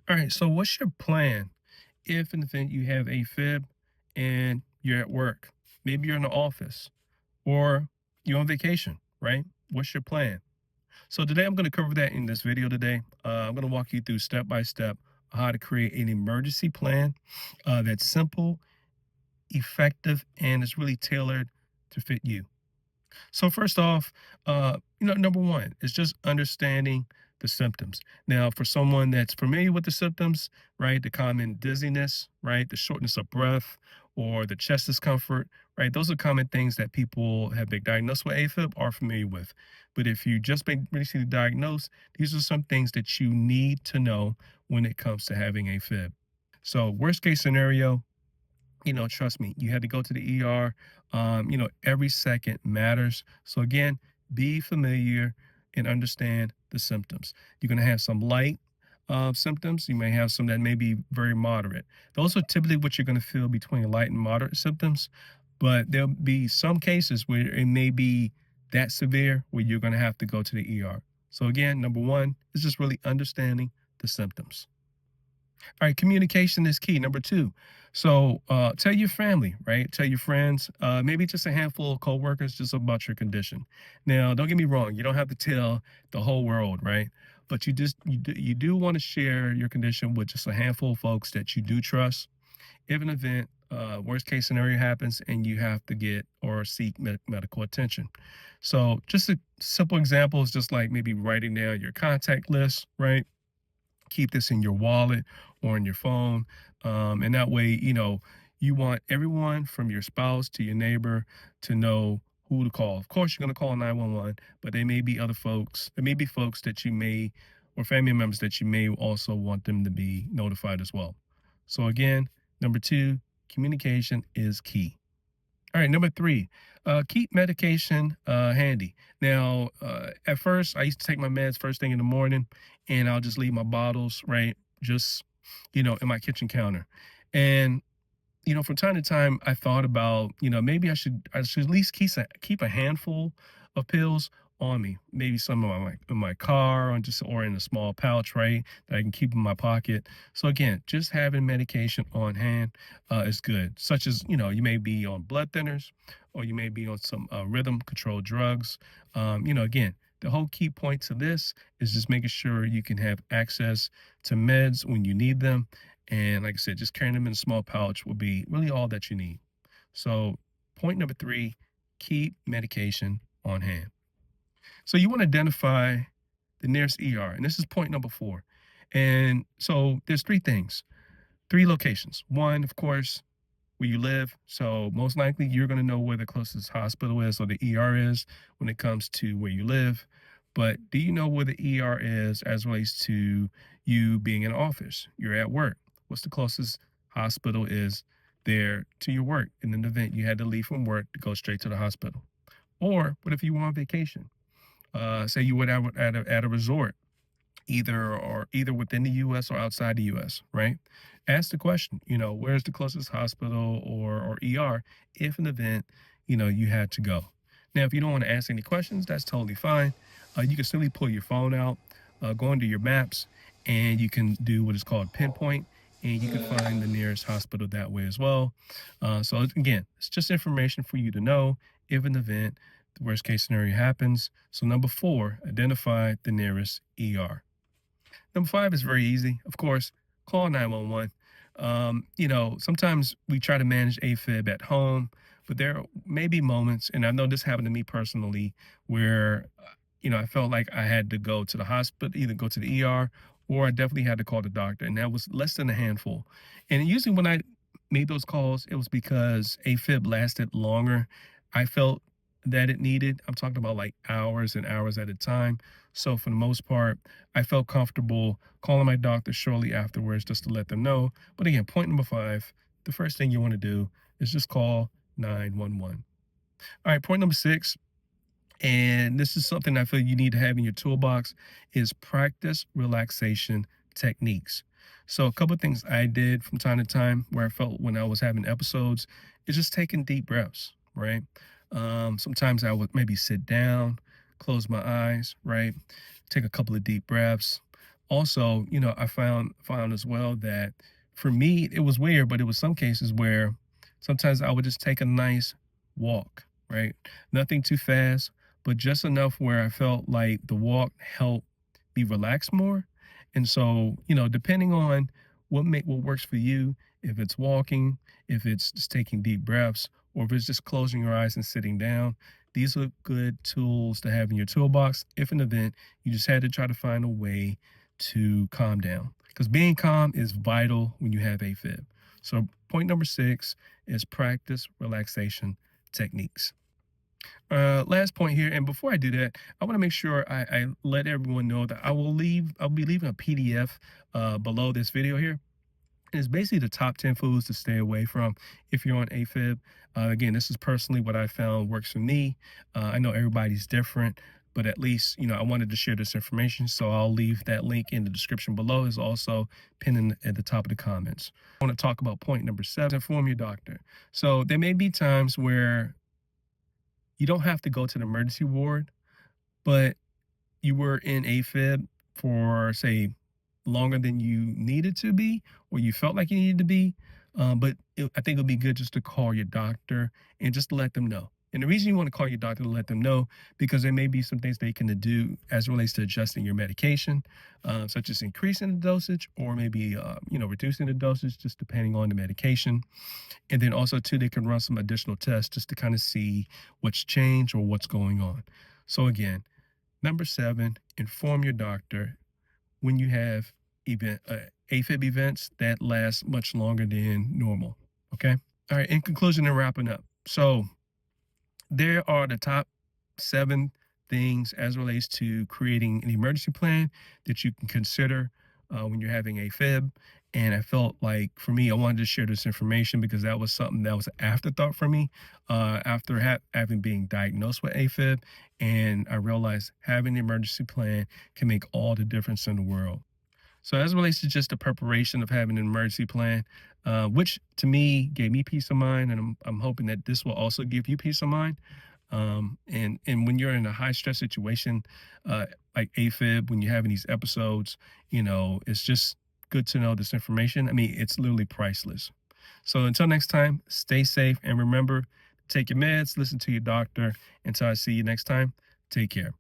All right, so what's your plan if in the event you have AFib and you're at work? Maybe you're in the office or you're on vacation, right? What's your plan? So today I'm going to cover that in this video today. I'm going to walk you through step by step how to create an emergency plan that's simple, effective, and is really tailored to fit you. So first off, number one is just understanding the symptoms. Now, for someone that's familiar with the symptoms, right, the common dizziness, right, the shortness of breath, or the chest discomfort, right, those are common things that people have been diagnosed with AFib are familiar with. But if you just been recently diagnosed, these are some things that you need to know when it comes to having AFib. So, worst case scenario, trust me, you had to go to the ER. Every second matters. So again, be familiar and understand the symptoms. You're going to have some light symptoms. You may have some that may be very moderate. Those are typically what you're going to feel between light and moderate symptoms. But there'll be some cases where it may be that severe where you're going to have to go to the ER. So again, number one is just really understanding the symptoms. All right, communication is key. Number two, so tell your family, right? Tell your friends, maybe just a handful of coworkers, just about your condition. Now, don't get me wrong, you don't have to tell the whole world, right? But you do want to share your condition with just a handful of folks that you do trust. If an event, worst case scenario happens, and you have to get or seek medical attention. So, just a simple example is just like maybe writing down your contact list, right? Keep this in your wallet or on your phone. And that way, you want everyone from your spouse to your neighbor to know who to call. Of course, you're going to call 911, but there may be other folks. There may be folks that you may, or family members that you may also want them to be notified as well. So, again, number two, communication is key. All right, number three, keep medication handy. Now, at first, I used to take my meds first thing in the morning, and I'll just leave my bottles, right, just, in my kitchen counter. And from time to time, I thought about, maybe I should at least keep a handful of pills on me. Maybe some of my in my car, or in a small pouch, right, that I can keep in my pocket. So again, just having medication on hand is good. Such as you may be on blood thinners, or you may be on some rhythm control drugs. Again. The whole key point to this is just making sure you can have access to meds when you need them, and like I said, just carrying them in a small pouch will be really all that you need. So, point number three, keep medication on hand. So, you want to identify the nearest ER. And this is point number four. And so, there's three things, three locations. One, of course, where you live. So, most likely you're going to know where the closest hospital is or the ER is when it comes to where you live. But do you know where the ER is as relates to you being in office? You're at work. What's the closest hospital is there to your work in an event you had to leave from work to go straight to the hospital? Or what if you were on vacation? Say you were at a resort, either within the US or outside the US, right? Ask the question, where's the closest hospital or ER if an event, you had to go. Now, if you don't want to ask any questions, that's totally fine. You can simply pull your phone out, go into your maps, and you can do what is called pinpoint, and you can find the nearest hospital that way as well. So again, it's just information for you to know if an event, the worst case scenario happens. So number four, identify the nearest ER. Number five is very easy. Of course, call 911. Sometimes we try to manage AFib at home, but there may be moments, and I know this happened to me personally, where, I felt like I had to go to the hospital, either go to the ER, or I definitely had to call the doctor. And that was less than a handful. And usually when I made those calls, it was because AFib lasted longer. I felt that it needed. I'm talking about like hours and hours at a time. So for the most part, I felt comfortable calling my doctor shortly afterwards just to let them know. But again, point number five, the first thing you want to do is just call 911. All right, point number six, and this is something I feel you need to have in your toolbox, is practice relaxation techniques. So a couple of things I did from time to time where I felt when I was having episodes is just taking deep breaths, right? Sometimes I would maybe sit down, close my eyes, right? Take a couple of deep breaths. Also, I found as well that for me, it was weird, but it was some cases where sometimes I would just take a nice walk, right? Nothing too fast, but just enough where I felt like the walk helped me relax more. And so, depending on what works for you, if it's walking, if it's just taking deep breaths, or if it's just closing your eyes and sitting down, these are good tools to have in your toolbox if an event you just had to try to find a way to calm down, because being calm is vital when you have AFib. So, point number six is practice relaxation techniques. Last point here, and before I do that, I want to make sure I let everyone know that I'll be leaving a PDF below this video here. It's basically the top 10 foods to stay away from if you're on AFib. Again, this is personally what I found works for me. I know everybody's different, but at least, I wanted to share this information. So I'll leave that link in the description below. Is also pinned at the top of the comments. I want to talk about point number seven, inform your doctor. So there may be times where you don't have to go to the emergency ward, but you were in AFib for, say, longer than you needed to be, or you felt like you needed to be. I think it would be good just to call your doctor and just let them know. And the reason you want to call your doctor to let them know, because there may be some things they can do as it relates to adjusting your medication, such as increasing the dosage or maybe, reducing the dosage, just depending on the medication. And then also, too, they can run some additional tests just to kind of see what's changed or what's going on. So, again, number seven, inform your doctor when you have AFib events that last much longer than normal. Okay. All right. In conclusion and wrapping up. So there are the top seven things as it relates to creating an emergency plan that you can consider when you're having AFib. And I felt like for me, I wanted to share this information because that was something that was an afterthought for me after having being diagnosed with AFib. And I realized having an emergency plan can make all the difference in the world. So as it relates to just the preparation of having an emergency plan, which to me gave me peace of mind, and I'm hoping that this will also give you peace of mind. And when you're in a high stress situation, like AFib, when you're having these episodes, it's just good to know this information. I mean, it's literally priceless. So until next time, stay safe and remember, take your meds, listen to your doctor. Until I see you next time, take care.